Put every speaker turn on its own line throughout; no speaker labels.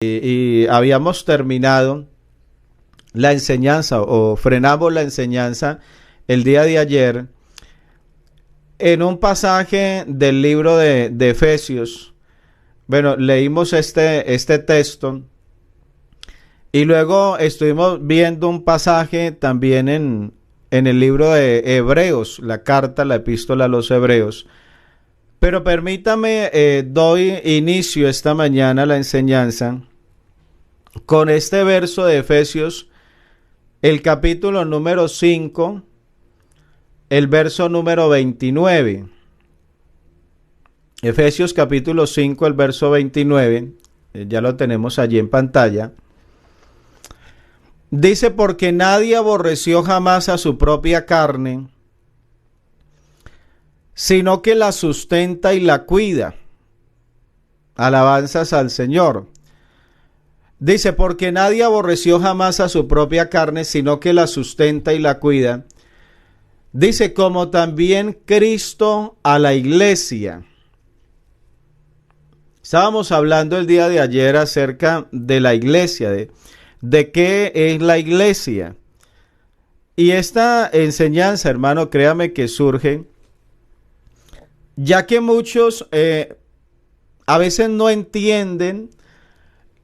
y habíamos terminado la enseñanza o frenamos la enseñanza el día de ayer en un pasaje del libro de Efesios. Bueno, leímos este texto y luego estuvimos viendo un pasaje también en el libro de Hebreos, la carta, la epístola a los Hebreos. Pero permítame, doy inicio esta mañana a la enseñanza con este verso de Efesios, el capítulo número 5, el verso número 29. Efesios capítulo 5, el verso 29, ya lo tenemos allí en pantalla. Dice: porque nadie aborreció jamás a su propia carne, sino que la sustenta y la cuida. Alabanzas al Señor. Dice: porque nadie aborreció jamás a su propia carne, sino que la sustenta y la cuida. Dice: como también Cristo a la iglesia. Estábamos hablando el día de ayer acerca de la iglesia, de qué es la iglesia. Y esta enseñanza, hermano, créame que surge ya que muchos a veces no entienden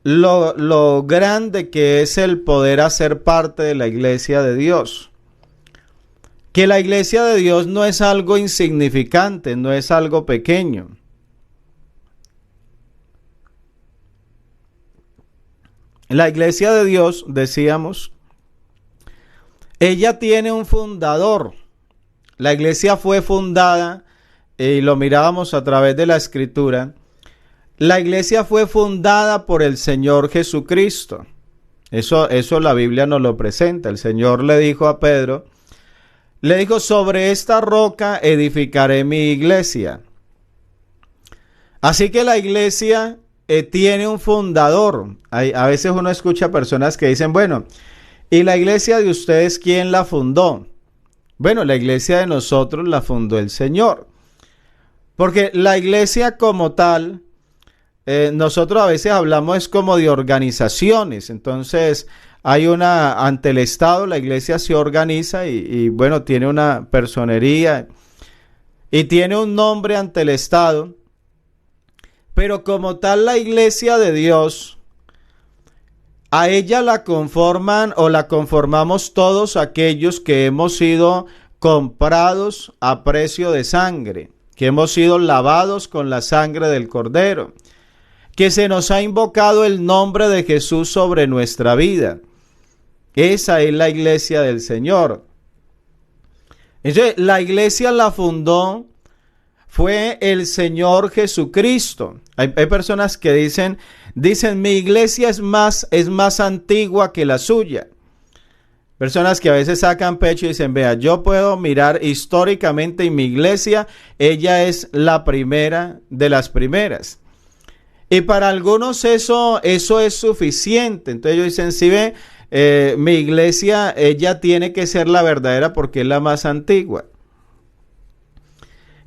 lo grande que es el poder hacer parte de la iglesia de Dios. Que la iglesia de Dios no es algo insignificante, no es algo pequeño. La iglesia de Dios, decíamos, ella tiene un fundador. La iglesia fue fundada, y lo mirábamos a través de la escritura. La iglesia fue fundada por el Señor Jesucristo. Eso la Biblia nos lo presenta. El Señor le dijo a Pedro, le dijo: sobre esta roca edificaré mi iglesia. Así que la iglesia tiene un fundador. A veces uno escucha personas que dicen: bueno, ¿y la iglesia de ustedes quién la fundó? Bueno, la iglesia de nosotros la fundó el Señor. Porque la iglesia como tal, nosotros a veces hablamos es como de organizaciones. Entonces hay ante el Estado, la iglesia se organiza y bueno, tiene una personería y tiene un nombre ante el Estado. Pero como tal, la iglesia de Dios, a ella la conforman o la conformamos todos aquellos que hemos sido comprados a precio de sangre, que hemos sido lavados con la sangre del Cordero, que se nos ha invocado el nombre de Jesús sobre nuestra vida. Esa es la iglesia del Señor. Entonces, la iglesia la fundó fue el Señor Jesucristo. Hay personas que dicen, mi iglesia es más antigua que la suya. Personas que a veces sacan pecho y dicen: vea, yo puedo mirar históricamente en mi iglesia, ella es la primera de las primeras. Y para algunos eso es suficiente. Entonces ellos dicen: si ve, mi iglesia, ella tiene que ser la verdadera porque es la más antigua.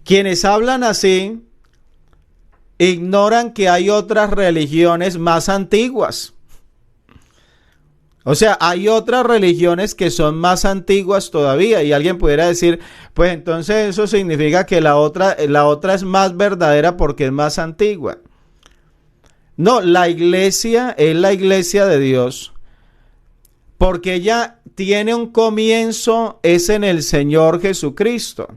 Quienes hablan así ignoran que hay otras religiones más antiguas. O sea, hay otras religiones que son más antiguas todavía, y alguien pudiera decir: pues entonces eso significa que la otra es más verdadera porque es más antigua. No, la iglesia es la iglesia de Dios porque ella tiene un comienzo, es en el Señor Jesucristo.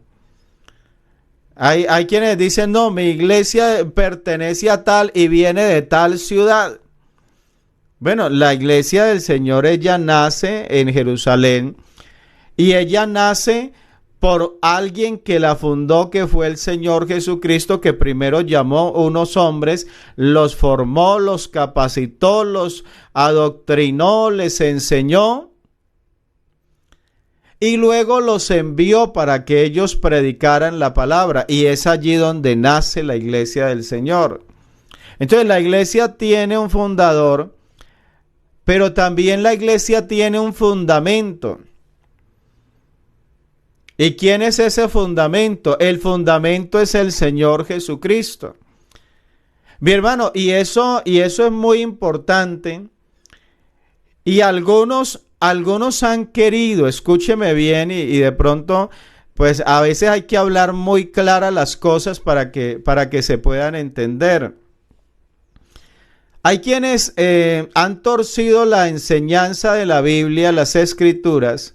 Hay quienes dicen: no, mi iglesia pertenece a tal y viene de tal ciudad. Bueno, la iglesia del Señor, ella nace en Jerusalén y ella nace por alguien que la fundó, que fue el Señor Jesucristo, que primero llamó unos hombres, los formó, los capacitó, los adoctrinó, les enseñó y luego los envió para que ellos predicaran la palabra, y es allí donde nace la iglesia del Señor. Entonces la iglesia tiene un fundador, pero también la iglesia tiene un fundamento. ¿Y quién es ese fundamento? El fundamento es el Señor Jesucristo. Mi hermano, y eso es muy importante. Y algunos han querido, escúcheme bien, y de pronto, pues a veces hay que hablar muy claras las cosas para que se puedan entender. Hay quienes han torcido la enseñanza de la Biblia, las Escrituras,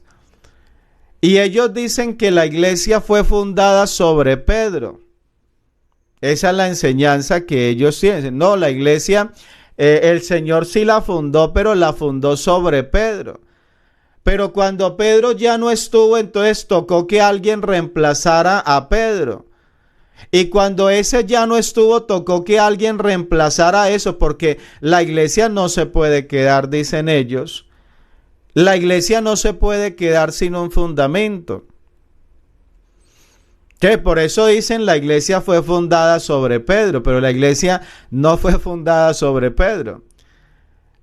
y ellos dicen que la iglesia fue fundada sobre Pedro. Esa es la enseñanza que ellos tienen. No, la iglesia, el Señor sí la fundó, pero la fundó sobre Pedro. Pero cuando Pedro ya no estuvo, entonces tocó que alguien reemplazara a Pedro. Y cuando ese ya no estuvo, tocó que alguien reemplazara eso, porque la iglesia no se puede quedar, dicen ellos. La iglesia no se puede quedar sin un fundamento. Que por eso dicen la iglesia fue fundada sobre Pedro, pero la iglesia no fue fundada sobre Pedro.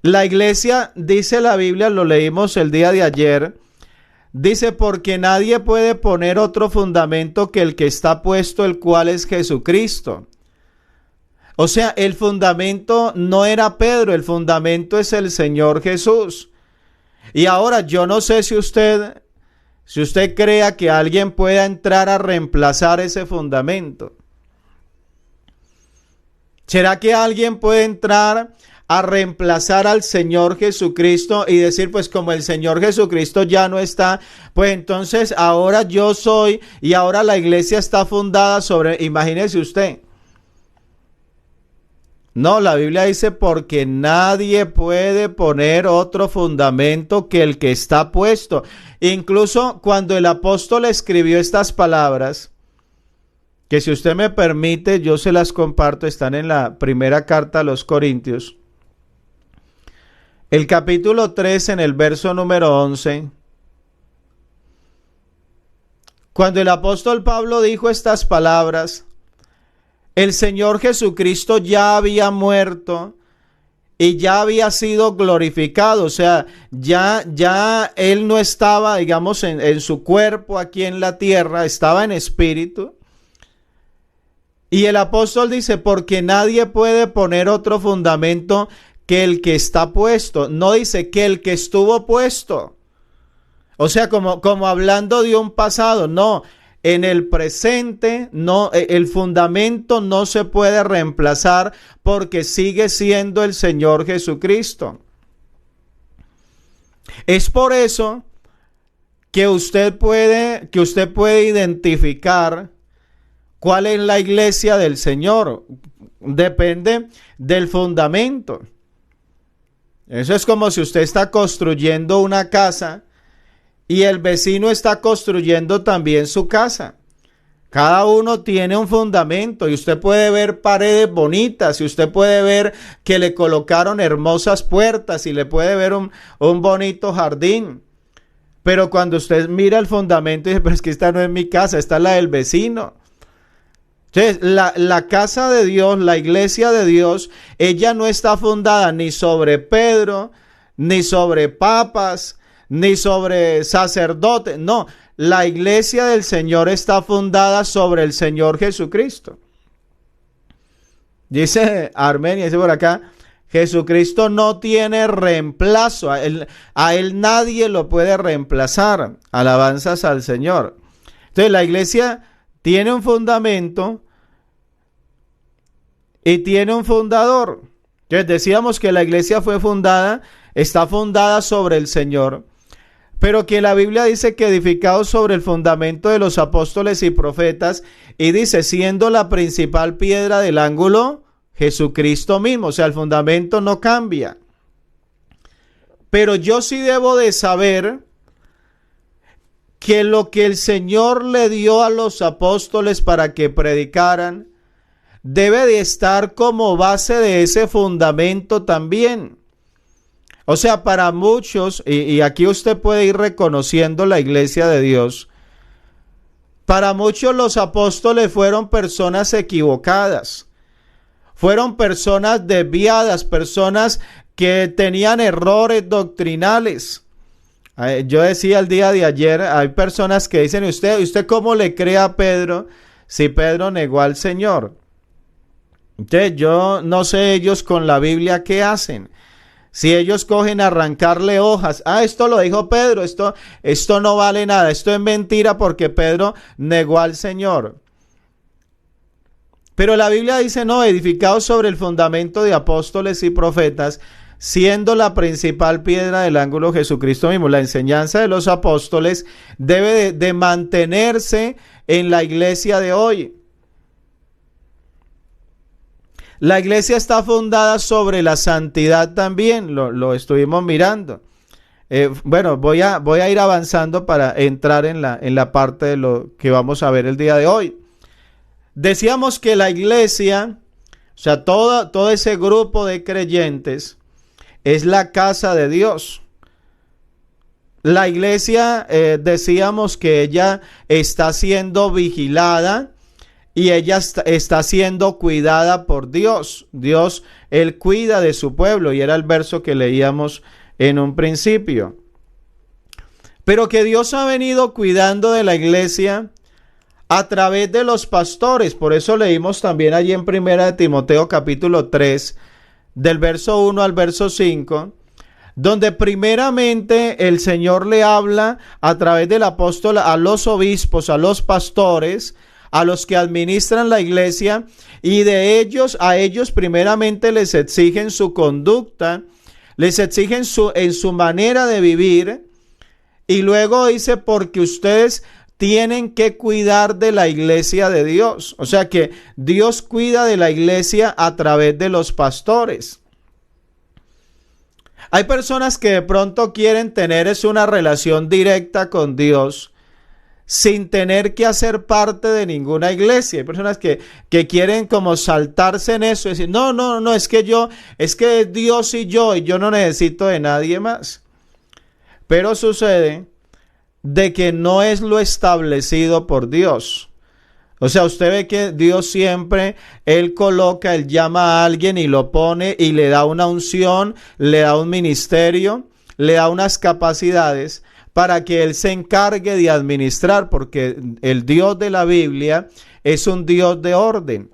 La iglesia, dice la Biblia, lo leímos el día de ayer, dice, porque nadie puede poner otro fundamento que el que está puesto, el cual es Jesucristo. O sea, el fundamento no era Pedro, el fundamento es el Señor Jesús. Y ahora yo no sé si usted crea que alguien pueda entrar a reemplazar ese fundamento. ¿Será que alguien puede entrar a reemplazar al Señor Jesucristo y decir, pues como el Señor Jesucristo ya no está, pues entonces ahora yo soy y ahora la iglesia está fundada sobre, imagínese usted? No, la Biblia dice, porque nadie puede poner otro fundamento que el que está puesto. Incluso cuando el apóstol escribió estas palabras, que si usted me permite, yo se las comparto, están en la primera carta a los Corintios. El capítulo 3, en el verso número 11. Cuando el apóstol Pablo dijo estas palabras, el Señor Jesucristo ya había muerto y ya había sido glorificado. O sea, ya Él no estaba, digamos, en su cuerpo aquí en la tierra, estaba en espíritu. Y el apóstol dice, porque nadie puede poner otro fundamento que el que está puesto. No dice que el que estuvo puesto. O sea, como hablando de un pasado, no. En el presente, no, el fundamento no se puede reemplazar porque sigue siendo el Señor Jesucristo. Es por eso que usted puede identificar cuál es la iglesia del Señor. Depende del fundamento. Eso es como si usted está construyendo una casa y el vecino está construyendo también su casa. Cada uno tiene un fundamento y usted puede ver paredes bonitas y usted puede ver que le colocaron hermosas puertas y le puede ver un bonito jardín. Pero cuando usted mira el fundamento y dice, pero es que esta no es mi casa, esta es la del vecino. Entonces, la casa de Dios, la iglesia de Dios, ella no está fundada ni sobre Pedro, ni sobre papas, ni sobre sacerdotes. No, la iglesia del Señor está fundada sobre el Señor Jesucristo. Dice Armenia, dice por acá, Jesucristo no tiene reemplazo. A él nadie lo puede reemplazar. Alabanzas al Señor. Entonces la iglesia tiene un fundamento y tiene un fundador. Entonces decíamos que la iglesia está fundada sobre el Señor. Pero que la Biblia dice que edificado sobre el fundamento de los apóstoles y profetas, y dice, siendo la principal piedra del ángulo, Jesucristo mismo. O sea, el fundamento no cambia. Pero yo sí debo de saber que lo que el Señor le dio a los apóstoles para que predicaran, debe de estar como base de ese fundamento también. O sea, para muchos, y aquí usted puede ir reconociendo la iglesia de Dios, para muchos los apóstoles fueron personas equivocadas, fueron personas desviadas, personas que tenían errores doctrinales. Yo decía el día de ayer, hay personas que dicen, ¿usted cómo le cree a Pedro si Pedro negó al Señor? Entonces, yo no sé ellos con la Biblia qué hacen. Si ellos cogen a arrancarle hojas, esto lo dijo Pedro, esto no vale nada, esto es mentira porque Pedro negó al Señor. Pero la Biblia dice, no, edificados sobre el fundamento de apóstoles y profetas, siendo la principal piedra del ángulo Jesucristo mismo. La enseñanza de los apóstoles debe de mantenerse en la iglesia de hoy. La iglesia está fundada sobre la santidad también, lo estuvimos mirando. Bueno, voy a ir avanzando para entrar en la parte de lo que vamos a ver el día de hoy. Decíamos que la iglesia, o sea, todo ese grupo de creyentes, es la casa de Dios. La iglesia, decíamos que ella está siendo vigilada y ella está siendo cuidada por Dios. Dios, Él cuida de su pueblo, y era el verso que leíamos en un principio. Pero que Dios ha venido cuidando de la iglesia a través de los pastores. Por eso leímos también allí en 1 Timoteo capítulo 3, del verso 1 al verso 5, donde primeramente el Señor le habla a través del apóstol a los obispos, a los pastores, a los que administran la iglesia, y a ellos primeramente les exigen su conducta, les exigen en su manera de vivir, y luego dice, porque ustedes tienen que cuidar de la iglesia de Dios. O sea que Dios cuida de la iglesia a través de los pastores. Hay personas que de pronto quieren tener una relación directa con Dios sin tener que hacer parte de ninguna iglesia. Hay personas que quieren como saltarse en eso y decir, no, es que Dios y yo no necesito de nadie más. Pero sucede de que no es lo establecido por Dios. O sea, usted ve que Dios siempre, Él llama a alguien y lo pone y le da una unción, le da un ministerio, le da unas capacidades para que Él se encargue de administrar, porque el Dios de la Biblia es un Dios de orden.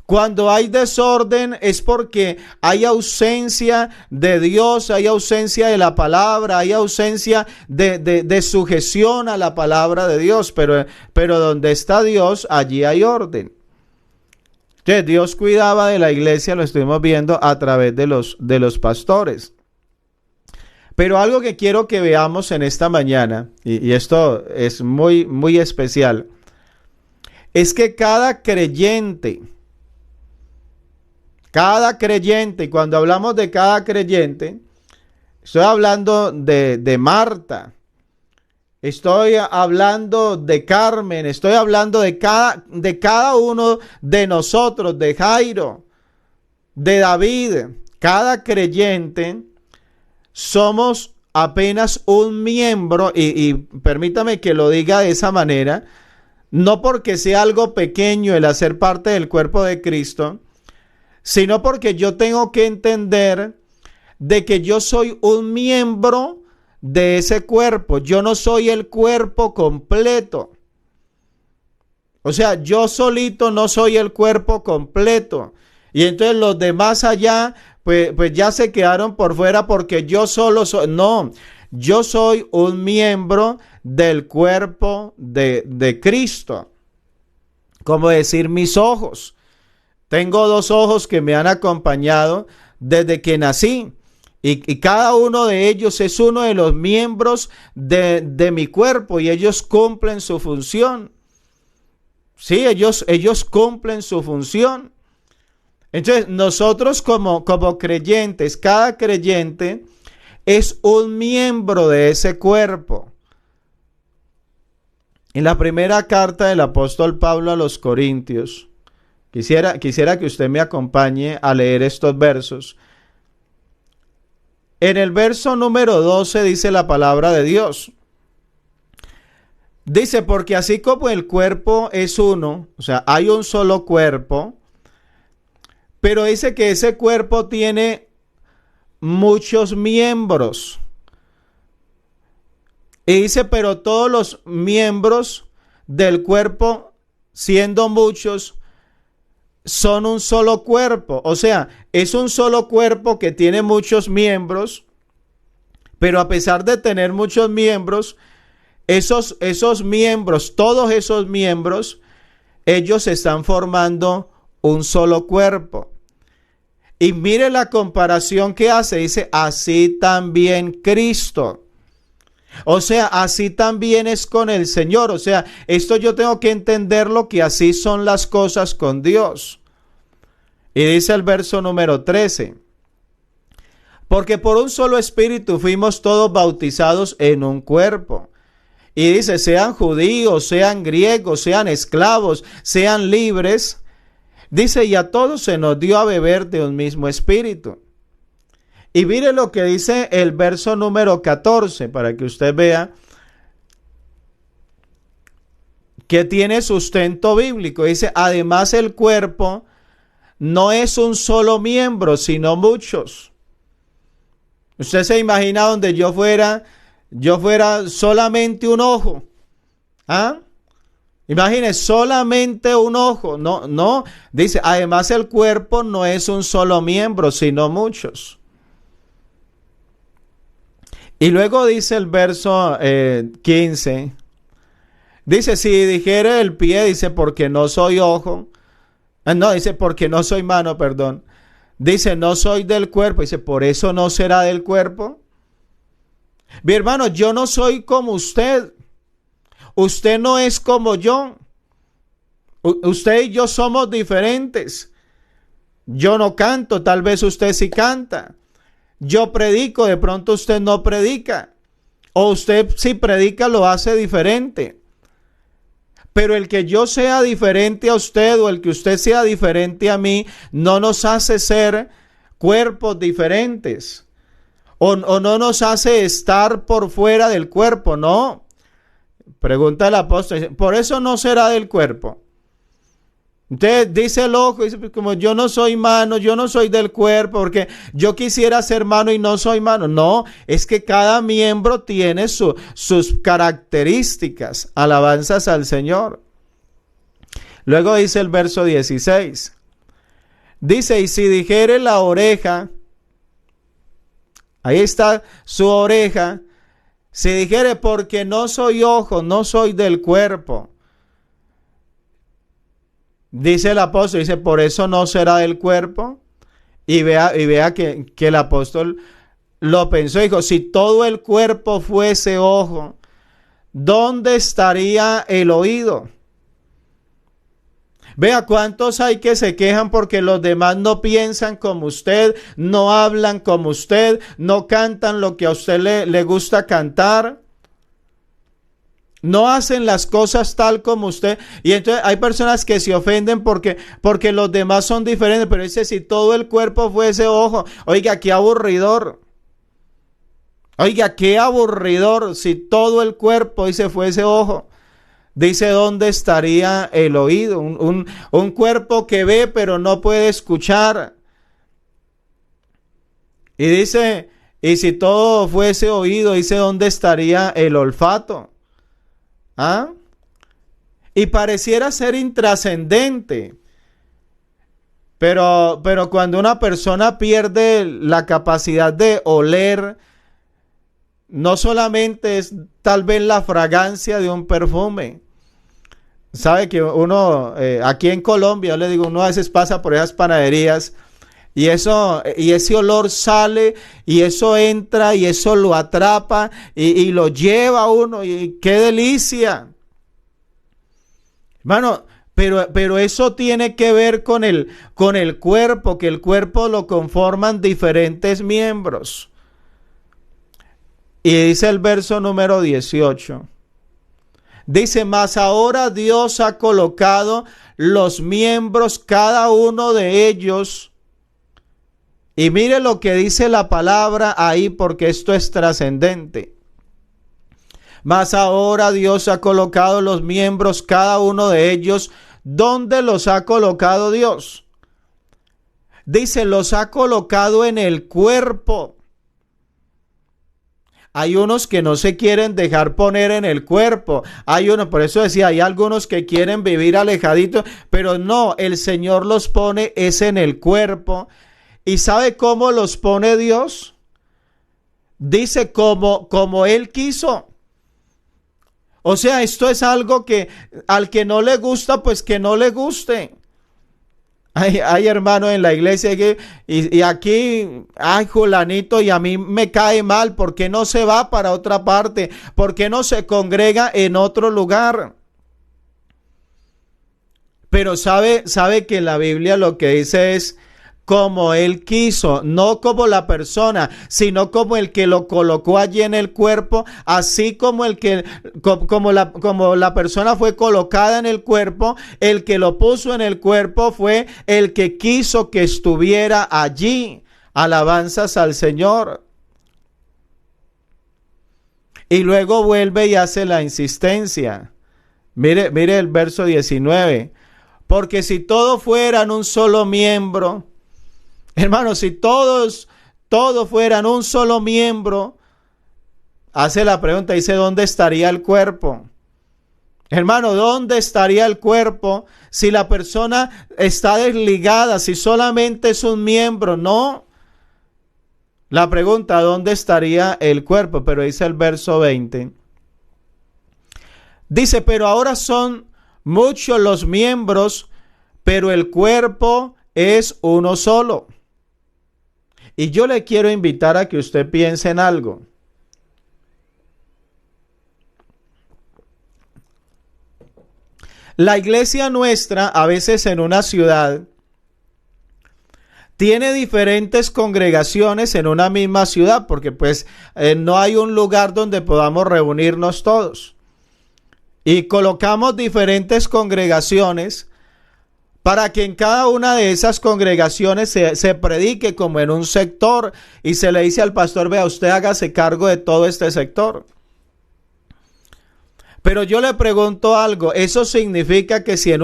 Cuando hay desorden es porque hay ausencia de Dios, hay ausencia de la palabra, hay ausencia de sujeción a la palabra de Dios, pero donde está Dios, allí hay orden. Entonces, Dios cuidaba de la iglesia, lo estuvimos viendo a través de los pastores. Pero algo que quiero que veamos en esta mañana, y esto es muy, muy especial, es que cada creyente, y cuando hablamos de cada creyente, estoy hablando de Marta, estoy hablando de Carmen, estoy hablando de cada uno de nosotros, de Jairo, de David. Cada creyente somos apenas un miembro, y permítame que lo diga de esa manera, no porque sea algo pequeño el hacer parte del cuerpo de Cristo, sino porque yo tengo que entender de que yo soy un miembro de ese cuerpo. Yo no soy el cuerpo completo. O sea, yo solito no soy el cuerpo completo. Y entonces los demás allá, pues ya se quedaron por fuera porque yo solo soy. No, yo soy un miembro del cuerpo de Cristo. Como decir mis ojos. Tengo 2 ojos que me han acompañado desde que nací. Y cada uno de ellos es uno de los miembros de mi cuerpo, y ellos cumplen su función. Sí, ellos cumplen su función. Entonces, nosotros como creyentes, cada creyente es un miembro de ese cuerpo. En la primera carta del apóstol Pablo a los Corintios, quisiera que usted me acompañe a leer estos versos. En el verso número 12 dice la palabra de Dios. Dice, porque así como el cuerpo es uno, o sea, hay un solo cuerpo, pero dice que ese cuerpo tiene muchos miembros. Y dice, pero todos los miembros del cuerpo, siendo muchos, son un solo cuerpo. O sea, es un solo cuerpo que tiene muchos miembros, pero a pesar de tener muchos miembros, esos miembros, todos esos miembros, ellos están formando un solo cuerpo. Y mire la comparación que hace, dice, así también Cristo. O sea, así también es con el Señor. O sea, esto yo tengo que entenderlo, que así son las cosas con Dios. Y dice el verso número 13. Porque por un solo espíritu fuimos todos bautizados en un cuerpo. Y dice, sean judíos, sean griegos, sean esclavos, sean libres. Dice, y a todos se nos dio a beber de un mismo espíritu. Y mire lo que dice el verso número 14, para que usted vea que tiene sustento bíblico. Dice, además el cuerpo no es un solo miembro, sino muchos. Usted se imagina donde yo fuera solamente un ojo. ¿Ah? Imagine, solamente un ojo. No. Dice, además el cuerpo no es un solo miembro, sino muchos. Y luego dice el verso 15. Dice, si dijere el pie, dice, porque no soy ojo. No, dice, porque no soy mano, perdón. Dice, no soy del cuerpo. Dice, por eso no será del cuerpo. Mi hermano, yo no soy como usted. Usted no es como yo. Usted y yo somos diferentes. Yo no canto, tal vez usted sí canta. Yo predico, de pronto usted no predica. O usted si predica lo hace diferente. Pero el que yo sea diferente a usted o el que usted sea diferente a mí no nos hace ser cuerpos diferentes. O no nos hace estar por fuera del cuerpo, no. Pregunta el apóstol, por eso no será del cuerpo. Entonces dice el ojo, dice, como yo no soy mano, yo no soy del cuerpo, porque yo quisiera ser mano y no soy mano. No, es que cada miembro tiene sus características. Alabanzas al Señor. Luego dice el verso 16. Dice, y si dijere la oreja, ahí está su oreja, si dijere, porque no soy ojo, no soy del cuerpo. Dice el apóstol, dice, por eso no será del cuerpo. Y vea que el apóstol lo pensó. Dijo, si todo el cuerpo fuese ojo, ¿dónde estaría el oído? Vea cuántos hay que se quejan porque los demás no piensan como usted, no hablan como usted, no cantan lo que a usted le gusta cantar. No hacen las cosas tal como usted. Y entonces hay personas que se ofenden porque los demás son diferentes. Pero dice, si todo el cuerpo fuese ojo. Oiga, qué aburridor. Oiga, qué aburridor. Si todo el cuerpo, dice, fuese ojo. Dice, ¿dónde estaría el oído? Un cuerpo que ve pero no puede escuchar. Y dice, y si todo fuese oído, dice, ¿dónde estaría el olfato? ¿Ah? Y pareciera ser intrascendente. Pero cuando una persona pierde la capacidad de oler, no solamente es tal vez la fragancia de un perfume. Sabe que uno, aquí en Colombia, yo le digo, uno a veces pasa por esas panaderías y ese olor sale y eso entra y eso lo atrapa y lo lleva a uno y qué delicia. Hermano, pero eso tiene que ver con el cuerpo, que el cuerpo lo conforman diferentes miembros. Y dice el verso número 18. Dice, mas ahora Dios ha colocado los miembros, cada uno de ellos. Y mire lo que dice la palabra ahí, porque esto es trascendente. Mas ahora Dios ha colocado los miembros, cada uno de ellos. ¿Dónde los ha colocado Dios? Dice, los ha colocado en el cuerpo. hay unos que no se quieren dejar poner en el cuerpo. Hay unos, por eso decía, hay algunos que quieren vivir alejaditos, pero no, el Señor los pone es en el cuerpo. ¿Y sabe cómo los pone Dios? Dice como Él quiso. O sea, esto es algo que al que no le gusta, pues que no le guste. Hay hermanos en la iglesia y aquí, ay, Julanito, y a mí me cae mal. ¿Por qué no se va para otra parte? ¿Por qué no se congrega en otro lugar? Pero sabe que la Biblia lo que dice es como Él quiso, no como la persona, sino como el que lo colocó allí en el cuerpo, así como como la persona fue colocada en el cuerpo, el que lo puso en el cuerpo fue el que quiso que estuviera allí. Alabanzas al Señor. Y luego vuelve y hace la insistencia. Mire el verso 19. Porque si todos fueran un solo miembro, hermanos, si todos fueran un solo miembro, hace la pregunta, dice, ¿dónde estaría el cuerpo? Hermano, ¿dónde estaría el cuerpo si la persona está desligada, si solamente es un miembro? No. La pregunta, ¿dónde estaría el cuerpo? Pero dice el verso 20. Dice, pero ahora son muchos los miembros, pero el cuerpo es uno solo. Y yo le quiero invitar a que usted piense en algo. La iglesia nuestra, a veces en una ciudad, tiene diferentes congregaciones en una misma ciudad, porque pues no hay un lugar donde podamos reunirnos todos. Y colocamos diferentes congregaciones para que en cada una de esas congregaciones se predique como en un sector y se le dice al pastor, vea, usted hágase cargo de todo este sector. Pero yo le pregunto algo, ¿eso significa que si en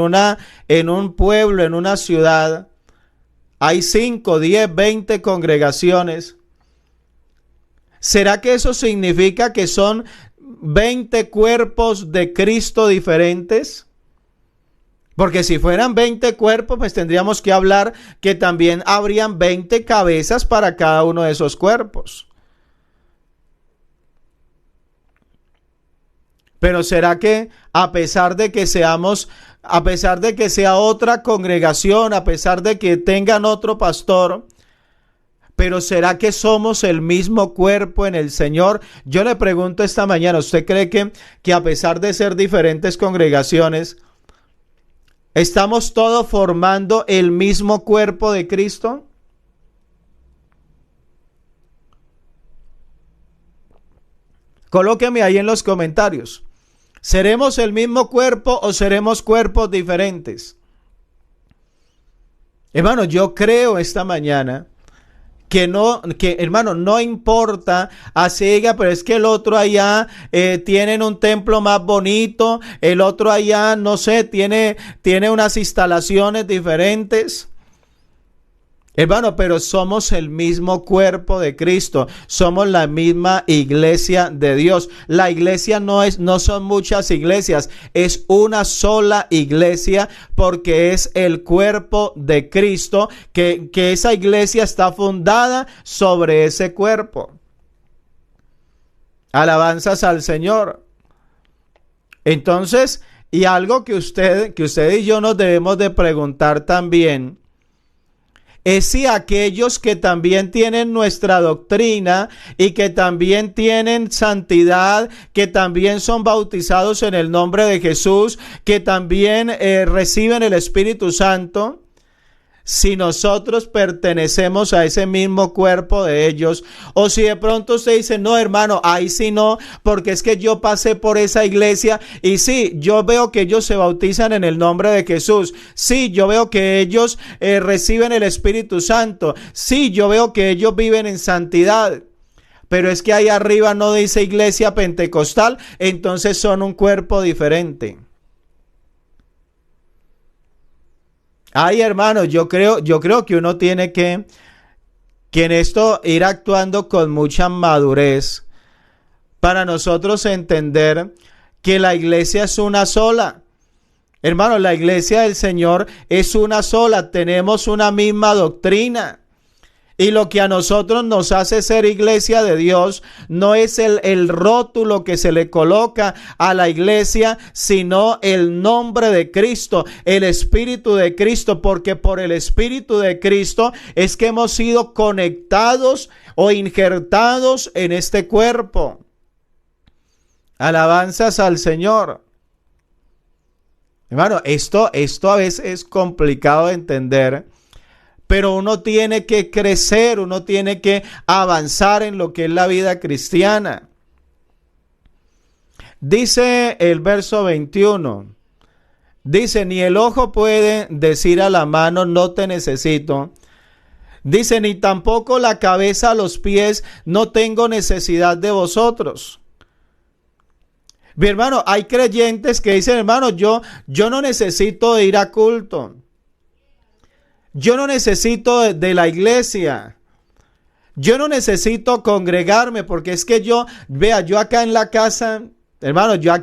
un pueblo, en una ciudad, hay 5, 10, 20 congregaciones, ¿será que eso significa que son 20 cuerpos de Cristo diferentes? Porque si fueran 20 cuerpos, pues tendríamos que hablar que también habrían 20 cabezas para cada uno de esos cuerpos. Pero ¿será que a pesar de que sea otra congregación, a pesar de que tengan otro pastor, pero será que somos el mismo cuerpo en el Señor? Yo le pregunto esta mañana, ¿usted cree que a pesar de ser diferentes congregaciones, ¿estamos todos formando el mismo cuerpo de Cristo? Colóqueme ahí en los comentarios. ¿Seremos el mismo cuerpo o seremos cuerpos diferentes? Hermano, yo creo esta mañana que hermano, no importa, así, pero es que el otro allá tienen un templo más bonito, el otro allá, no sé, tiene unas instalaciones diferentes. Hermano, pero somos el mismo cuerpo de Cristo, somos la misma iglesia de Dios. La iglesia no son muchas iglesias, es una sola iglesia porque es el cuerpo de Cristo, que esa iglesia está fundada sobre ese cuerpo. Alabanzas al Señor. Entonces, y algo que usted y yo nos debemos de preguntar también, es si aquellos que también tienen nuestra doctrina y que también tienen santidad, que también son bautizados en el nombre de Jesús, que también reciben el Espíritu Santo, si nosotros pertenecemos a ese mismo cuerpo de ellos, o si de pronto usted dice, no hermano, ahí sí no, porque es que yo pasé por esa iglesia y sí, yo veo que ellos se bautizan en el nombre de Jesús, sí, yo veo que ellos reciben el Espíritu Santo, sí, yo veo que ellos viven en santidad, pero es que ahí arriba no dice iglesia pentecostal, entonces son un cuerpo diferente. Ay, hermano, yo creo que uno tiene que en esto ir actuando con mucha madurez, para nosotros entender que la iglesia es una sola. Hermano, la iglesia del Señor es una sola, tenemos una misma doctrina. Y lo que a nosotros nos hace ser iglesia de Dios no es el rótulo que se le coloca a la iglesia, sino el nombre de Cristo, el Espíritu de Cristo, porque por el Espíritu de Cristo es que hemos sido conectados o injertados en este cuerpo. Alabanzas al Señor. Hermano, esto a veces es complicado de entender. Pero uno tiene que crecer, uno tiene que avanzar en lo que es la vida cristiana. Dice el verso 21, dice, ni el ojo puede decir a la mano, no te necesito. Dice, ni tampoco la cabeza a los pies, no tengo necesidad de vosotros. Mi hermano, hay creyentes que dicen, hermano, yo no necesito de ir a culto. Yo no necesito de la iglesia. Yo no necesito congregarme porque es que yo acá en la casa, hermano, yo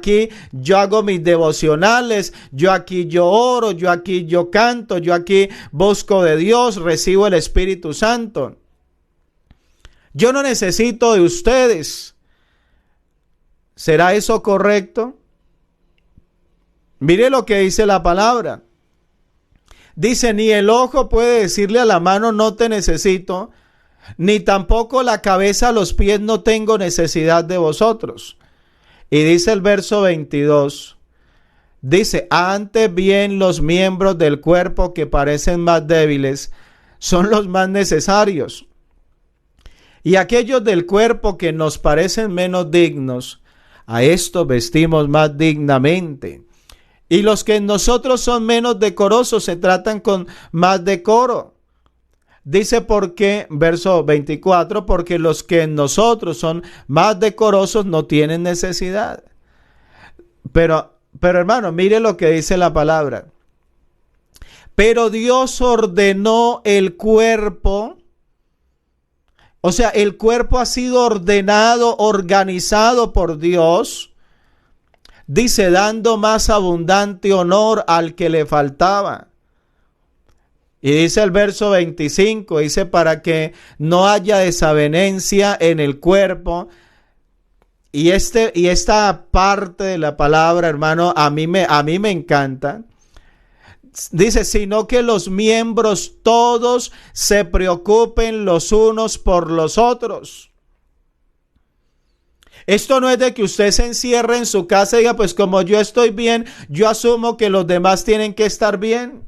hago mis devocionales, yo oro, yo canto, yo aquí busco de Dios, recibo el Espíritu Santo. Yo no necesito de ustedes. ¿Será eso correcto? Mire lo que dice la palabra. Dice, ni el ojo puede decirle a la mano, no te necesito, ni tampoco la cabeza a los pies, no tengo necesidad de vosotros. Y dice el verso 22, dice, antes bien los miembros del cuerpo que parecen más débiles son los más necesarios. Y aquellos del cuerpo que nos parecen menos dignos, a estos vestimos más dignamente. Y los que en nosotros son menos decorosos se tratan con más decoro. Dice porque, verso 24, porque los que en nosotros son más decorosos no tienen necesidad. Pero hermano, mire lo que dice la palabra. Pero Dios ordenó el cuerpo. O sea, el cuerpo ha sido ordenado, organizado por Dios. Dice, dando más abundante honor al que le faltaba. Y dice el verso 25, dice, para que no haya desavenencia en el cuerpo. Y esta parte de la palabra, hermano, a mí me encanta. Dice, sino que los miembros todos se preocupen los unos por los otros. Esto no es de que usted se encierre en su casa y diga, pues como yo estoy bien, yo asumo que los demás tienen que estar bien.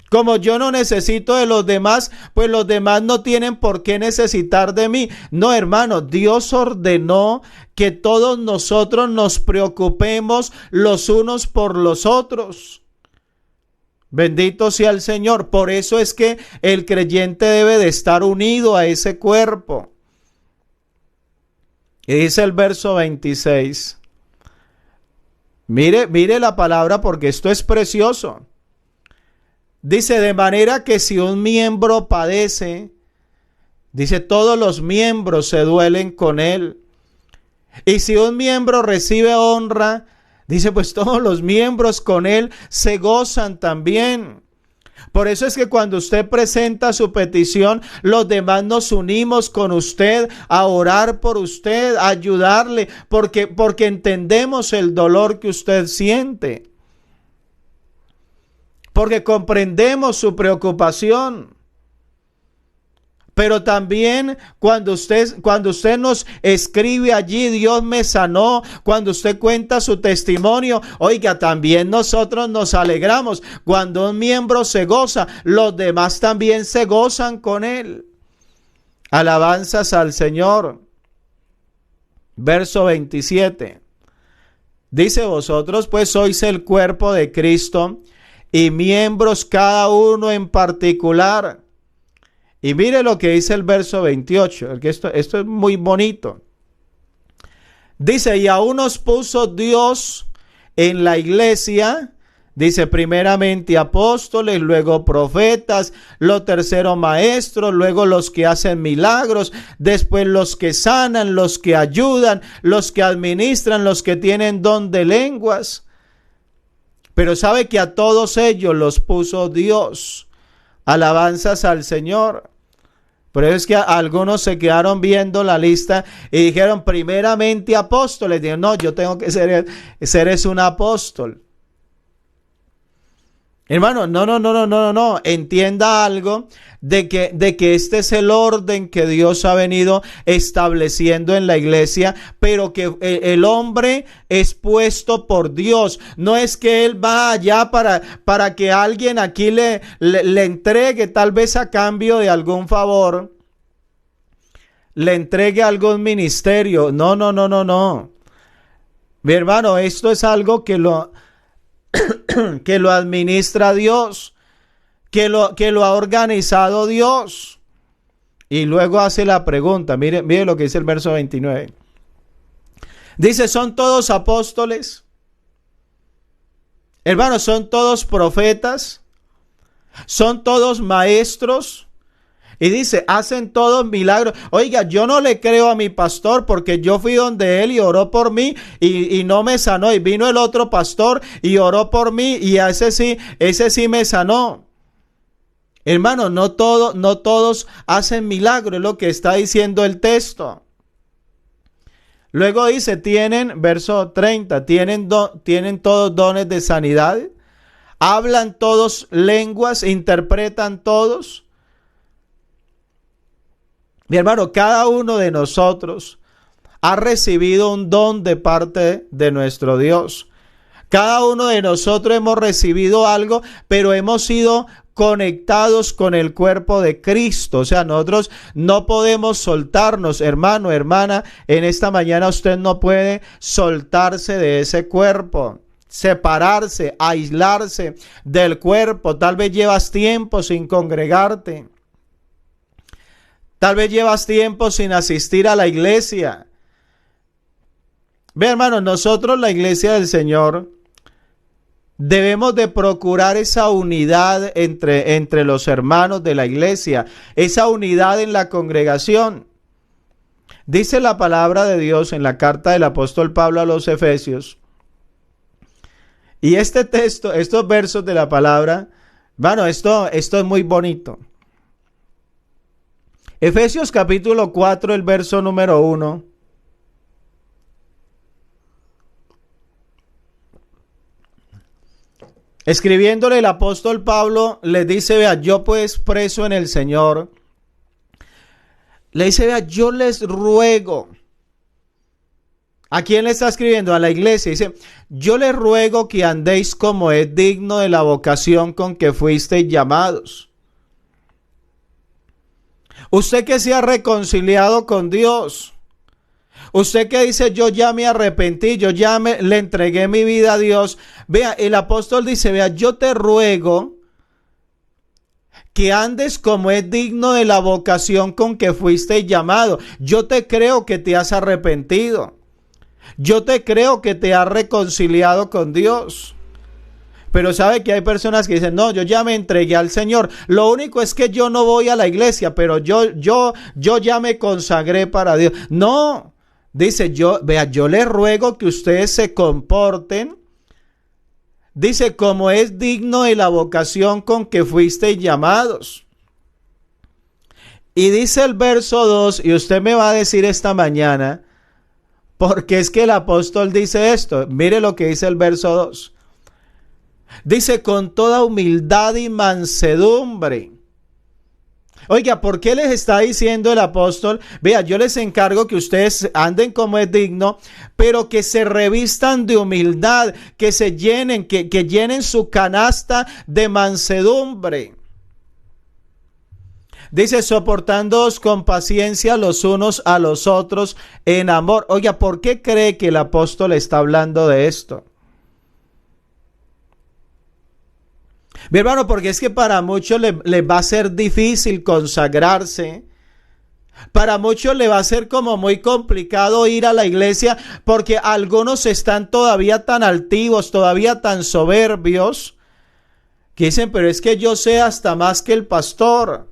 Como yo no necesito de los demás, pues los demás no tienen por qué necesitar de mí. No, hermano, Dios ordenó que todos nosotros nos preocupemos los unos por los otros. Bendito sea el Señor. Por eso es que el creyente debe de estar unido a ese cuerpo. Y dice el verso 26. Mire la palabra porque esto es precioso. Dice, de manera que si un miembro padece, dice, todos los miembros se duelen con él. Y si un miembro recibe honra, dice, pues todos los miembros con él se gozan también. Por eso es que cuando usted presenta su petición, los demás nos unimos con usted a orar por usted, a ayudarle, porque entendemos el dolor que usted siente. Porque comprendemos su preocupación. Pero también cuando usted nos escribe allí, Dios me sanó, cuando usted cuenta su testimonio, oiga, también nosotros nos alegramos. Cuando un miembro se goza, los demás también se gozan con él. Alabanzas al Señor. Verso 27. Dice, vosotros pues sois el cuerpo de Cristo y miembros cada uno en particular. Y mire lo que dice el verso 28, porque esto es muy bonito. Dice, y aún nos puso Dios en la iglesia, Dice primeramente apóstoles, luego profetas, lo tercero maestros, luego los que hacen milagros, después los que sanan, los que ayudan, los que administran, los que tienen don de lenguas. Pero sabe que a todos ellos los puso Dios. Alabanzas al Señor. Pero es que algunos se quedaron viendo la lista y dijeron primeramente apóstoles. Dijeron, no, yo tengo que ser un apóstol. Hermano, no. Entienda algo de que este es el orden que Dios ha venido estableciendo en la iglesia, pero que el hombre es puesto por Dios. No es que él va allá para que alguien aquí le entregue, tal vez a cambio de algún favor, le entregue algún ministerio. No. Mi hermano, esto es algo que lo administra Dios, que lo ha organizado Dios. Y luego hace la pregunta, mire lo que dice el verso 29. Dice, ¿son todos apóstoles? Hermanos, ¿son todos profetas? ¿Son todos maestros? Y dice, hacen todos milagros. Oiga, yo no le creo a mi pastor porque yo fui donde él y oró por mí y no me sanó. Y vino el otro pastor y oró por mí y a ese sí me sanó. Hermano, no todos hacen milagros, es lo que está diciendo el texto. Luego dice, verso 30, tienen todos dones de sanidad, hablan todos lenguas, interpretan todos. Mi hermano, cada uno de nosotros ha recibido un don de parte de nuestro Dios. Cada uno de nosotros hemos recibido algo, pero hemos sido conectados con el cuerpo de Cristo. O sea, nosotros no podemos soltarnos, hermano, hermana. En esta mañana usted no puede soltarse de ese cuerpo, separarse, aislarse del cuerpo. Tal vez llevas tiempo sin congregarte. Tal vez llevas tiempo sin asistir a la iglesia. Ve, hermano, nosotros, la iglesia del Señor, debemos de procurar esa unidad entre los hermanos de la iglesia, esa unidad en la congregación. Dice la palabra de Dios en la carta del apóstol Pablo a los Efesios. Y este texto, estos versos de la palabra, bueno, esto es muy bonito. Efesios capítulo 4, el verso número 1. Escribiéndole el apóstol Pablo, le dice, vea, yo pues preso en el Señor, le dice, vea, yo les ruego. ¿A quién le está escribiendo? A la iglesia. Dice, yo les ruego que andéis como es digno de la vocación con que fuisteis llamados. Usted que se ha reconciliado con Dios. Usted que dice, yo ya me arrepentí, yo ya le entregué mi vida a Dios. Vea, el apóstol dice, vea, yo te ruego que andes como es digno de la vocación con que fuiste llamado. Yo te creo que te has arrepentido. Yo te creo que te has reconciliado con Dios. Pero sabe que hay personas que dicen, no, yo ya me entregué al Señor. Lo único es que yo no voy a la iglesia, pero yo ya me consagré para Dios. No, dice, yo les ruego que ustedes se comporten. Dice, como es digno de la vocación con que fuisteis llamados. Y dice el verso 2, y usted me va a decir esta mañana, porque es que el apóstol dice esto. Mire lo que dice el verso 2. Dice, con toda humildad y mansedumbre. Oiga, ¿por qué les está diciendo el apóstol? Vea, yo les encargo que ustedes anden como es digno, pero que se revistan de humildad, que se llenen, que llenen su canasta de mansedumbre. Dice, soportándoos con paciencia los unos a los otros en amor. Oiga, ¿por qué cree que el apóstol está hablando de esto? Mi hermano, porque es que para muchos les va a ser difícil consagrarse Para muchos le va a ser como muy complicado ir a la iglesia porque algunos están todavía tan altivos, todavía tan soberbios, que dicen, pero es que yo sé hasta más que el pastor.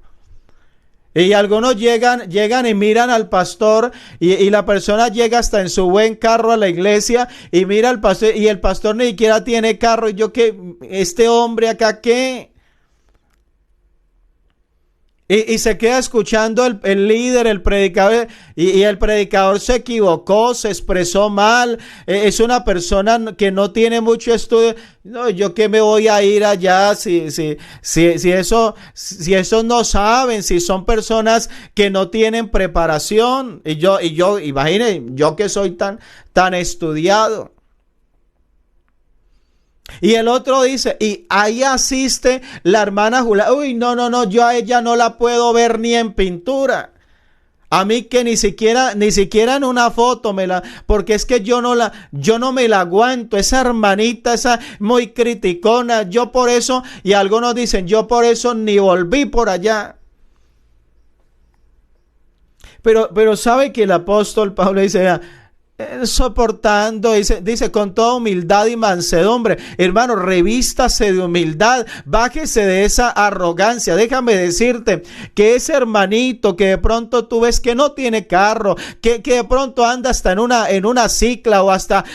Y algunos llegan y miran al pastor y la persona llega hasta en su buen carro a la iglesia y mira al pastor y el pastor ni siquiera tiene carro. Y yo, ¿qué? ¿Este hombre acá qué? Y se queda escuchando el líder, el predicador, y el predicador se equivocó, se expresó mal, es una persona que no tiene mucho estudio. No, yo que me voy a ir allá si eso no saben, si son personas que no tienen preparación. Y yo, imagínense, yo que soy tan estudiado. Y el otro dice, y ahí asiste la hermana Julia. Uy, no, yo a ella no la puedo ver ni en pintura. A mí que ni siquiera en una foto porque es que yo no me la aguanto. Esa hermanita, esa muy criticona, yo por eso, y algunos dicen, yo por eso ni volví por allá. Pero sabe que el apóstol Pablo dice, soportando, dice con toda humildad y mansedumbre. Hermano, revístase de humildad, bájese de esa arrogancia. Déjame decirte que ese hermanito que de pronto tú ves que no tiene carro, que de pronto anda hasta en una cicla o hasta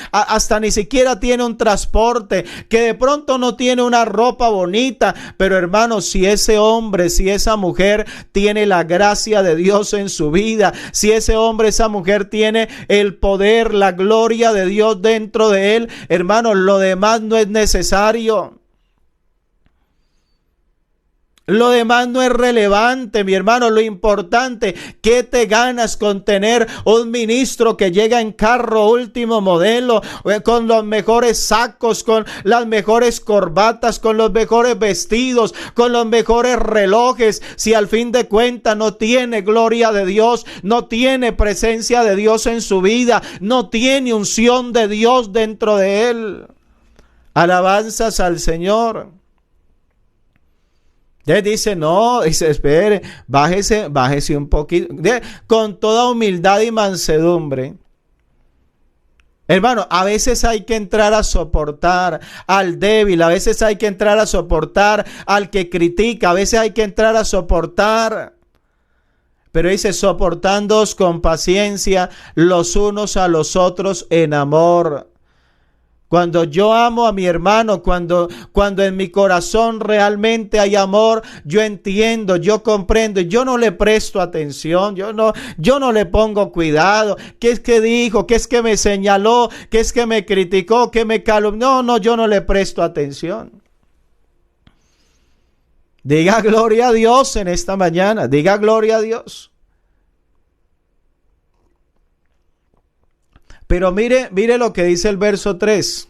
ni siquiera tiene un transporte, que de pronto no tiene una ropa bonita, pero hermano, si ese hombre, si esa mujer tiene la gracia de Dios en su vida, si ese hombre, esa mujer tiene el poder, la gloria de Dios dentro de él, hermano, lo demás no es necesario. Lo demás no es relevante, mi hermano. Lo importante, ¿qué te ganas con tener un ministro que llega en carro último modelo, con los mejores sacos, con las mejores corbatas, con los mejores vestidos, con los mejores relojes, si al fin de cuentas no tiene gloria de Dios, no tiene presencia de Dios en su vida, no tiene unción de Dios dentro de él? Alabanzas al Señor. Dice, no, dice, espere, bájese un poquito, con toda humildad y mansedumbre. Hermano, a veces hay que entrar a soportar al débil, a veces hay que entrar a soportar al que critica, a veces hay que entrar a soportar. Pero dice, soportándoos con paciencia los unos a los otros en amor. Cuando yo amo a mi hermano, cuando en mi corazón realmente hay amor, yo entiendo, yo comprendo, yo no le presto atención, yo no le pongo cuidado. ¿Qué es que dijo? ¿Qué es que me señaló? ¿Qué es que me criticó? ¿Qué me calumnió? No, yo no le presto atención. Diga gloria a Dios en esta mañana, diga gloria a Dios. Pero mire lo que dice el verso 3.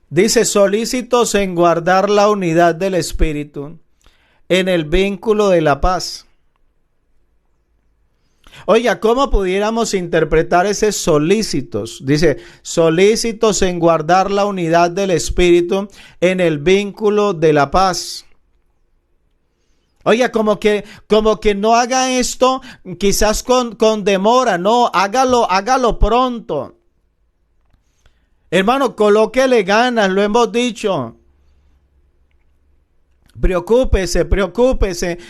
Dice, solícitos en guardar la unidad del espíritu, en el vínculo de la paz. Oiga, ¿cómo pudiéramos interpretar ese solícitos? Dice, solícitos en guardar la unidad del espíritu, en el vínculo de la paz. Oiga, como que no haga esto quizás con demora, no, hágalo pronto. Hermano, colóquele ganas, lo hemos dicho. Preocúpese.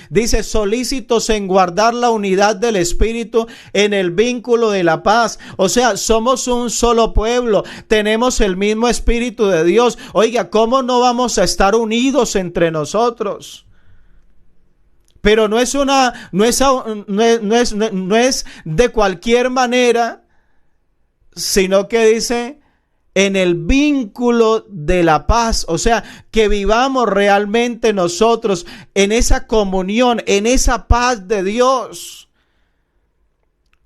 Dice, solícitos en guardar la unidad del espíritu en el vínculo de la paz. O sea, somos un solo pueblo, tenemos el mismo espíritu de Dios. Oiga, ¿cómo no vamos a estar unidos entre nosotros? Pero no es de cualquier manera, sino que dice en el vínculo de la paz. O sea, que vivamos realmente nosotros en esa comunión, en esa paz de Dios.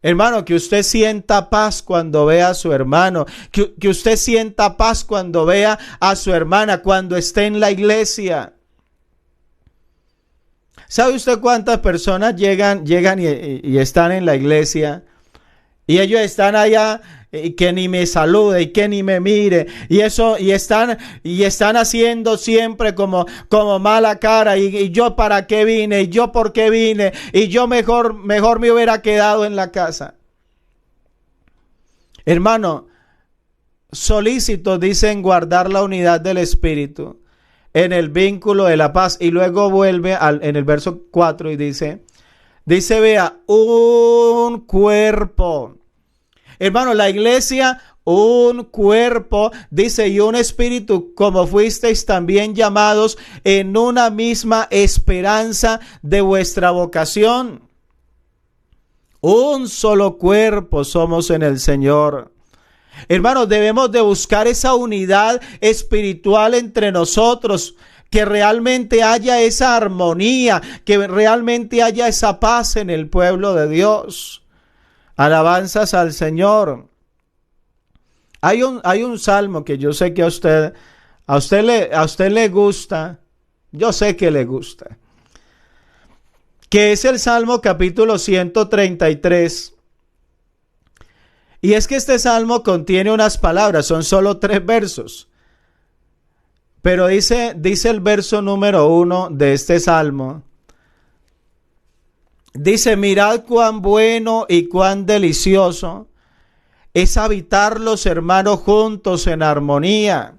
Hermano, que usted sienta paz cuando vea a su hermano, que usted sienta paz cuando vea a su hermana, cuando esté en la iglesia. ¿Sabe usted cuántas personas llegan y están en la iglesia Y ellos están allá que ni me salude y que ni me mire. Y eso, y están haciendo siempre como mala cara. Y yo para qué vine, y yo por qué vine, y yo mejor me hubiera quedado en la casa. Hermano, solícitos dicen guardar la unidad del espíritu en el vínculo de la paz. Y luego vuelve en el verso 4 y dice, vea, un cuerpo. Hermano, la iglesia, un cuerpo, dice, y un espíritu, como fuisteis también llamados en una misma esperanza de vuestra vocación. Un solo cuerpo somos en el Señor. Hermanos, debemos de buscar esa unidad espiritual entre nosotros, que realmente haya esa armonía, que realmente haya esa paz en el pueblo de Dios. Alabanzas al Señor. Hay un salmo que yo sé que a usted le gusta, yo sé que le gusta, que es el Salmo capítulo 133. Y es que este salmo contiene unas palabras, son solo 3 versos. Pero dice el verso número 1 de este salmo. Dice, mirad cuán bueno y cuán delicioso es habitar los hermanos juntos en armonía.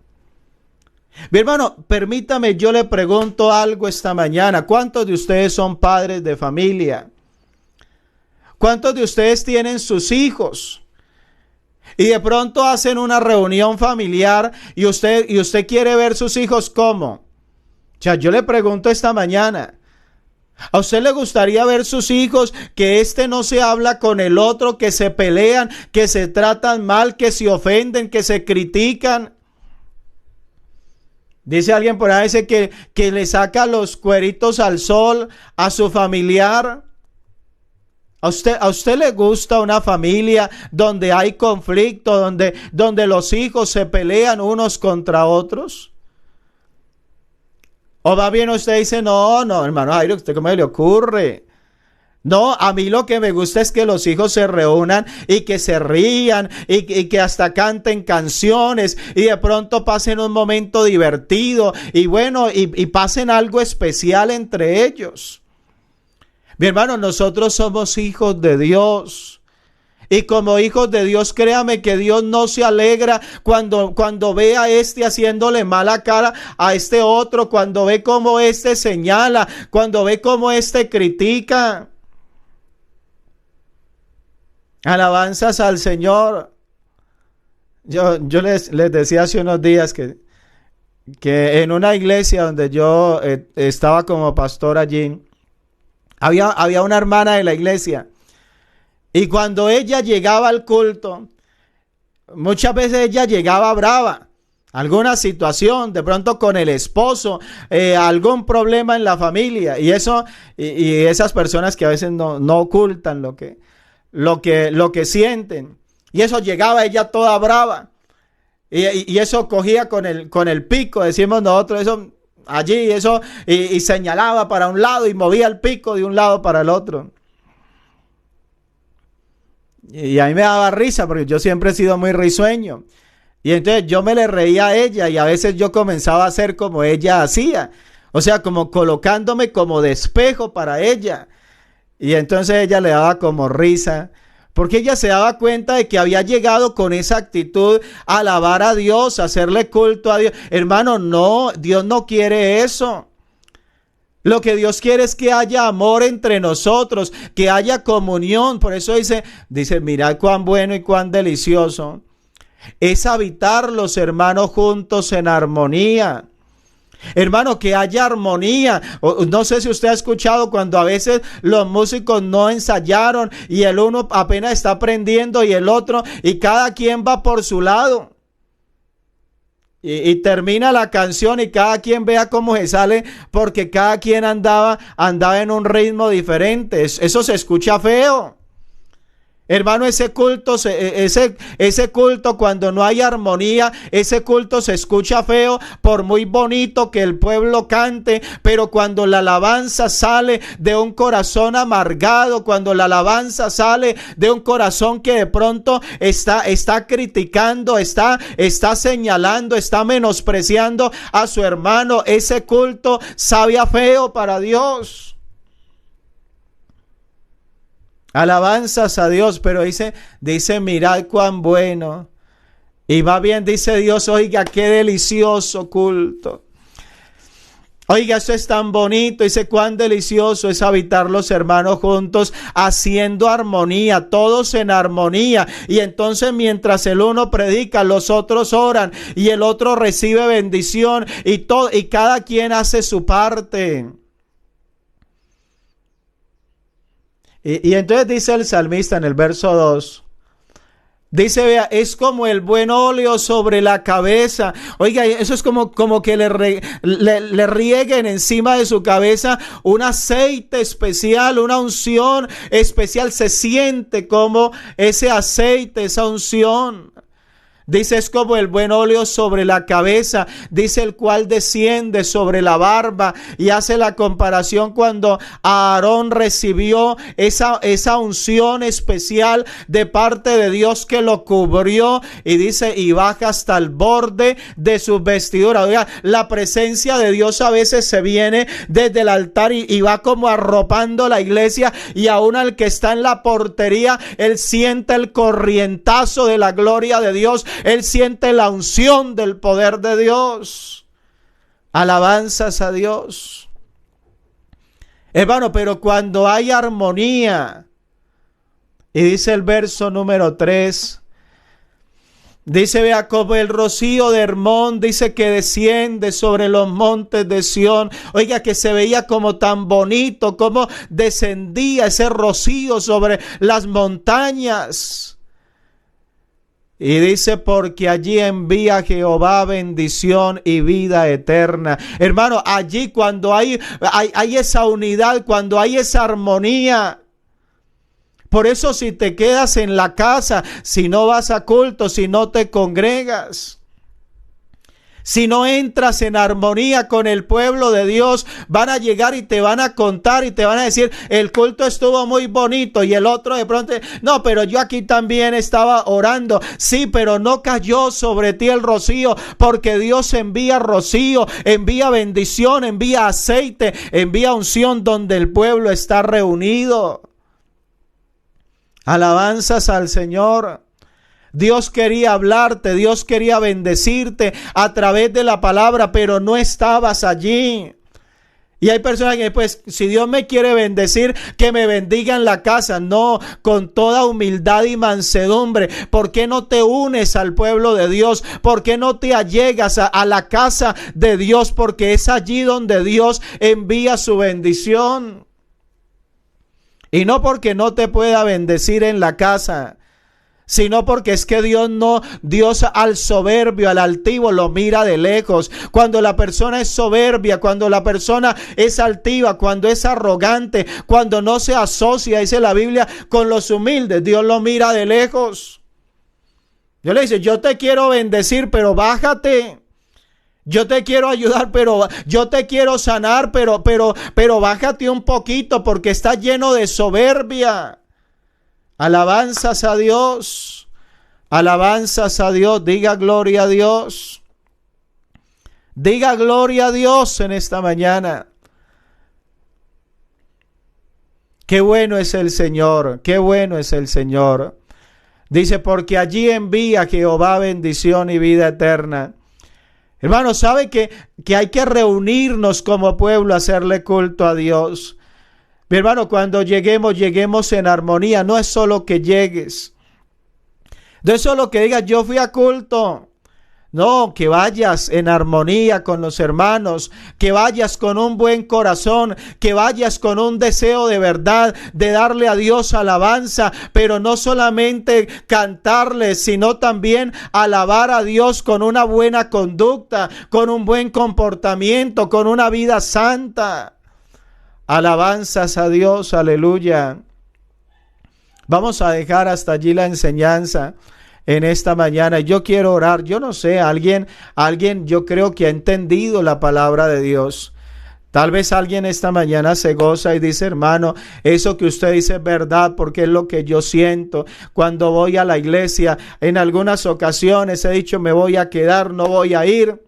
Mi hermano, permítame, yo le pregunto algo esta mañana. ¿Cuántos de ustedes son padres de familia? ¿Cuántos de ustedes tienen sus hijos? Y de pronto hacen una reunión familiar y usted quiere ver sus hijos, ¿cómo? O sea, yo le pregunto esta mañana, ¿a usted le gustaría ver sus hijos que no se habla con el otro, que se pelean, que se tratan mal, que se ofenden, que se critican? Dice alguien por ahí, dice que le saca los cueritos al sol a su familiar. ¿A usted le gusta una familia donde hay conflicto, donde los hijos se pelean unos contra otros? ¿O va bien usted dice, no, hermano Jairo, ¿usted cómo le ocurre? No, a mí lo que me gusta es que los hijos se reúnan y que se rían y que hasta canten canciones y de pronto pasen un momento divertido y bueno, y pasen algo especial entre ellos. Mi hermano, nosotros somos hijos de Dios. Y como hijos de Dios, créame que Dios no se alegra cuando ve a haciéndole mala cara a este otro, cuando ve cómo señala, cuando ve cómo critica. Alabanzas al Señor. Yo les decía hace unos días que en una iglesia donde yo estaba como pastor allí, había una hermana de la iglesia. Y cuando ella llegaba al culto, muchas veces ella llegaba brava. Alguna situación, de pronto con el esposo, algún problema en la familia. Y esas personas que a veces no ocultan lo que sienten. Y eso llegaba ella toda brava. Y eso cogía con el pico, decimos nosotros, eso allí, eso, y señalaba para un lado y movía el pico de un lado para el otro. Y a mí me daba risa porque yo siempre he sido muy risueño. Y entonces yo me le reía a ella y a veces yo comenzaba a hacer como ella hacía. O sea, como colocándome como de espejo para ella. Y entonces ella le daba como risa. Porque ella se daba cuenta de que había llegado con esa actitud a alabar a Dios, a hacerle culto a Dios. Hermano, no, Dios no quiere eso. Lo que Dios quiere es que haya amor entre nosotros, que haya comunión. Por eso dice, mirad cuán bueno y cuán delicioso es habitar los hermanos juntos en armonía. Hermano, que haya armonía. No sé si usted ha escuchado cuando a veces los músicos no ensayaron y el uno apenas está aprendiendo y el otro, y cada quien va por su lado. Y termina la canción y cada quien vea cómo se sale porque cada quien andaba en un ritmo diferente. Eso se escucha feo. Hermano, ese culto cuando no hay armonía, ese culto se escucha feo por muy bonito que el pueblo cante, pero cuando la alabanza sale de un corazón amargado, cuando la alabanza sale de un corazón que de pronto está criticando, está señalando, está menospreciando a su hermano, ese culto sabe a feo para Dios. Alabanzas a Dios, pero dice, mirad cuán bueno. Y va bien, dice Dios, oiga, qué delicioso culto. Oiga, eso es tan bonito, dice cuán delicioso es habitar los hermanos juntos, haciendo armonía, todos en armonía. Y entonces mientras el uno predica, los otros oran y el otro recibe bendición y cada quien hace su parte. Y entonces dice el salmista en el verso 2, dice, vea, es como el buen óleo sobre la cabeza. Oiga, eso es como que le rieguen encima de su cabeza un aceite especial, una unción especial. Se siente como ese aceite, esa unción. Dice, es como el buen óleo sobre la cabeza, dice, el cual desciende sobre la barba, y hace la comparación cuando Aarón recibió esa unción especial de parte de Dios que lo cubrió, y dice, y baja hasta el borde de sus vestiduras. Oiga, la presencia de Dios a veces se viene desde el altar y va como arropando la iglesia, y aún al que está en la portería, él siente el corrientazo de la gloria de Dios. Él siente la unción del poder de Dios. Alabanzas a Dios. Hermano, pero cuando hay armonía, y dice el verso número 3, dice, vea, como el rocío de Hermón, dice que desciende sobre los montes de Sión. Oiga, que se veía como tan bonito, como descendía ese rocío sobre las montañas. Y dice, porque allí envía Jehová bendición y vida eterna. Hermano, allí cuando hay esa unidad, cuando hay esa armonía. Por eso si te quedas en la casa, si no vas a culto, si no te congregas, si no entras en armonía con el pueblo de Dios, van a llegar y te van a contar y te van a decir, el culto estuvo muy bonito, y el otro de pronto, no, pero yo aquí también estaba orando. Sí, pero no cayó sobre ti el rocío, porque Dios envía rocío, envía bendición, envía aceite, envía unción donde el pueblo está reunido. Alabanzas al Señor. Dios quería hablarte, Dios quería bendecirte a través de la palabra, pero no estabas allí. Y hay personas que, pues, si Dios me quiere bendecir, que me bendiga en la casa. No, con toda humildad y mansedumbre. ¿Por qué no te unes al pueblo de Dios? ¿Por qué no te allegas a la casa de Dios? Porque es allí donde Dios envía su bendición. Y no porque no te pueda bendecir en la casa, sino porque es que Dios al soberbio, al altivo lo mira de lejos. Cuando la persona es soberbia, cuando la persona es altiva, cuando es arrogante, cuando no se asocia, dice la Biblia, con los humildes, Dios lo mira de lejos. Dios le dice, yo te quiero bendecir, pero bájate. Yo te quiero ayudar, pero yo te quiero sanar, pero bájate un poquito, porque está lleno de soberbia. Alabanzas a Dios, alabanzas a Dios, diga gloria a Dios, diga gloria a Dios en esta mañana. Qué bueno es el Señor, qué bueno es el Señor. Dice, porque allí envía Jehová bendición y vida eterna. Hermano, ¿sabe que hay que reunirnos como pueblo a hacerle culto a Dios? Mi hermano, cuando lleguemos en armonía. No es solo que llegues, no es solo que digas yo fui a culto. No, que vayas en armonía con los hermanos, que vayas con un buen corazón, que vayas con un deseo de verdad, de darle a Dios alabanza, pero no solamente cantarle, sino también alabar a Dios con una buena conducta, con un buen comportamiento, con una vida santa. Alabanzas a Dios, aleluya. Vamos a dejar hasta allí la enseñanza en esta mañana. Yo quiero orar. Yo no sé, alguien yo creo que ha entendido la palabra de Dios. Tal vez alguien esta mañana se goza y dice, hermano, eso que usted dice es verdad, porque es lo que yo siento cuando voy a la iglesia. En algunas ocasiones he dicho, me voy a quedar, no voy a ir.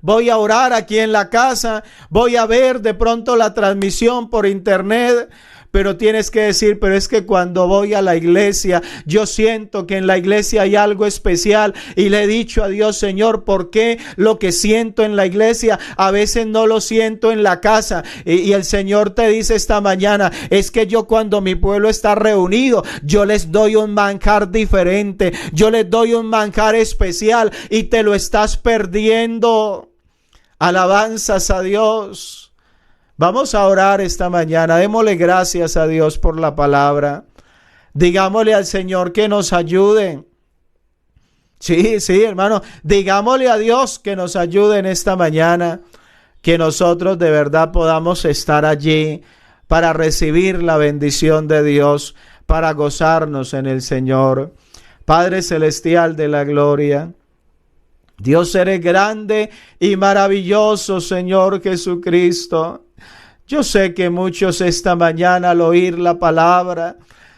Voy a orar aquí en la casa, voy a ver de pronto la transmisión por internet. Pero tienes que decir, pero es que cuando voy a la iglesia, yo siento que en la iglesia hay algo especial y le he dicho a Dios, Señor, ¿por qué lo que siento en la iglesia a veces no lo siento en la casa? Y el Señor te dice esta mañana, es que yo cuando mi pueblo está reunido, yo les doy un manjar diferente, yo les doy un manjar especial y te lo estás perdiendo. Alabanzas a Dios. Vamos a orar esta mañana. Démosle gracias a Dios por la palabra. Digámosle al Señor que nos ayude. Sí, hermano. Digámosle a Dios que nos ayude en esta mañana. Que nosotros de verdad podamos estar allí para recibir la bendición de Dios, para gozarnos en el Señor. Padre celestial de la gloria, Dios, eres grande y maravilloso, Señor Jesucristo. Yo sé que muchos esta mañana al oír la palabra,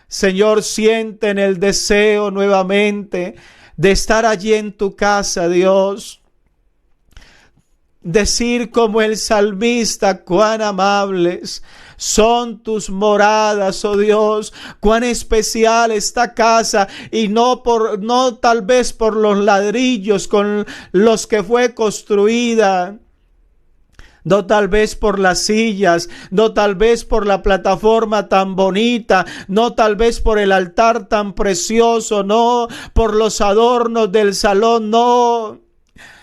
Señor, sienten el deseo nuevamente de estar allí en tu casa, Dios. Decir como el salmista, cuán amables son tus moradas, oh Dios, cuán especial esta casa, y no tal vez por los ladrillos con los que fue construida, no tal vez por las sillas, no tal vez por la plataforma tan bonita, no tal vez por el altar tan precioso, no por los adornos del salón, no,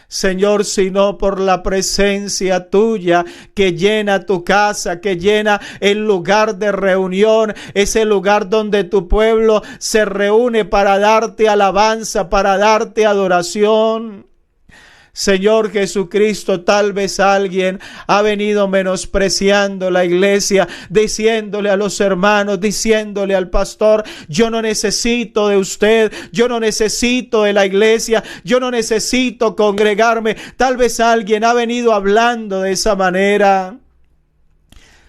Señor, sino por la presencia tuya que llena tu casa, que llena el lugar de reunión, ese lugar donde tu pueblo se reúne para darte alabanza, para darte adoración. Señor Jesucristo, tal vez alguien ha venido menospreciando la iglesia, diciéndole a los hermanos, diciéndole al pastor, yo no necesito de usted, yo no necesito de la iglesia, yo no necesito congregarme. Tal vez alguien ha venido hablando de esa manera.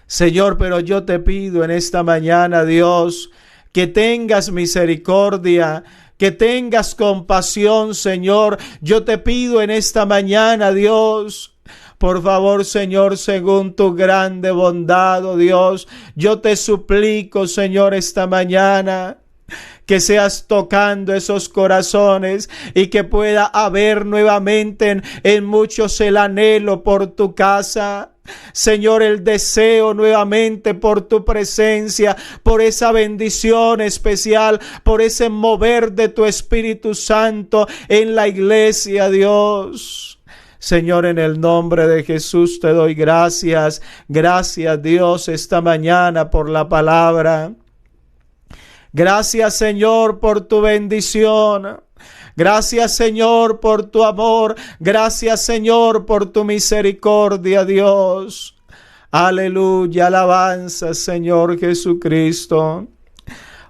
Señor, pero yo te pido en esta mañana, Dios, que tengas misericordia, que tengas compasión, Señor. Yo te pido en esta mañana, Dios, por favor, Señor, según tu grande bondad, oh Dios, yo te suplico, Señor, esta mañana, que seas tocando esos corazones y que pueda haber nuevamente en muchos el anhelo por tu casa. Señor, el deseo nuevamente por tu presencia, por esa bendición especial, por ese mover de tu Espíritu Santo en la iglesia, Dios. Señor, en el nombre de Jesús te doy gracias. Gracias, Dios, esta mañana por la palabra. Gracias, Señor, por tu bendición. Gracias, Señor, por tu amor. Gracias, Señor, por tu misericordia, Dios. Aleluya, alabanza, Señor Jesucristo.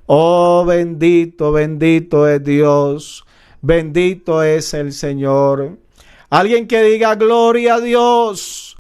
Oh, bendito, bendito es Dios. Bendito es el Señor. Alguien que diga gloria a Dios.